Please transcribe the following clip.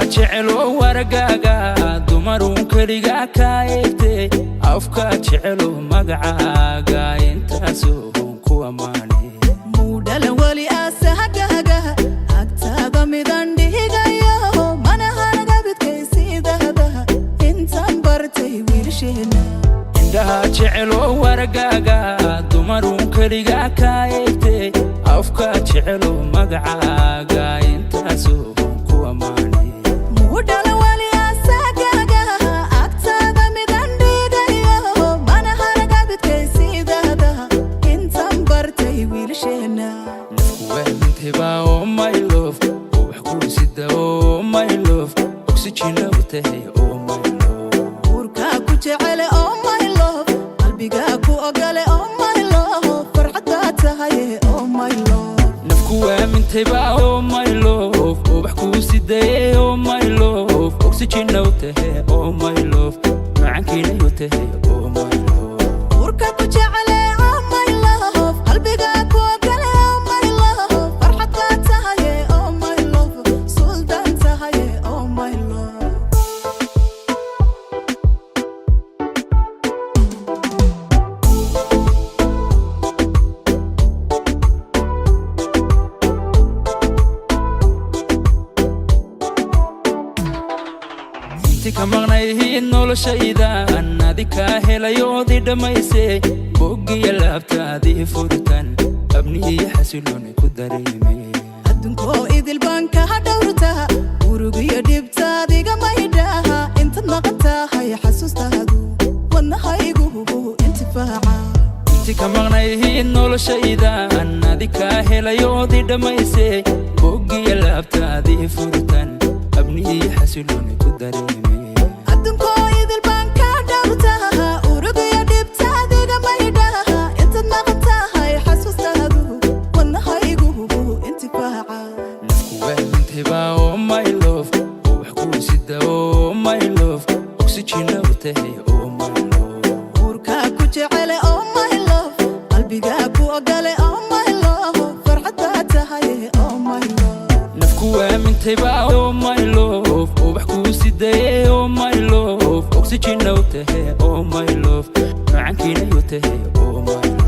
jecelo wargaaga dumarun kaliga kaayte afka jecelo magacaaga intaasoo ku amaane mudala wali asahagaga agtaada midan dhigayo mana hanaga bidkaysiidada intaan bartay wiilsheena indaha jecelo wargaaga dumarun kaliga kaayte afka jecelo magacaaga intaasoo ku amaane mudala wali asahagaga agtaada midan dhigayo mana hanaga bidkaysiidada intaan bartay wiilsheena وانتبا oh my love وحكو سيدا oh my love oxygen وتهي oh my love وركا كجعل oh my love قلبيغا كو اوغله oh my love فرحدا تهي oh my love نفكو وانتبا oh my love وحكو سيدا oh my love oxygen وتهي oh my love معاكينا وتهي oh my love وركا كجعل oh my love قلبيغا كو اوغله oh my love فرحدا تهي oh my love سلطان تهي oh my love كمغنيه noloshayda adika helayoodi dhamaysay bogiya laabtaadi furtan abniye xasilooni ku dareemay adunko idil banka hadawrta urugiyo dhibtaadiga maydhaha inta naqtahay xasuustaadu wadnahaygu intifaaca كمغنيه noloshayda adika helayoodi dhamaysay bogiya laabtaadi furtan abniye xasilooni ku dareemay adunko idil banka hadawrta urugiyo dhibtaadiga maydhaha inta naqtahay xasuustaadu wadnahaygu intifaaca وانتبا oh my love وحكو سيدا oh my love oxygen وتهي oh my love وركا كجعل oh my love قلبيغا كو اوغله oh my love فرحدا تهي oh my love نفكو وانتبا oh my love وحكو سيدا oh my love oxygen وتهي oh my love معاكينا وتهي oh my love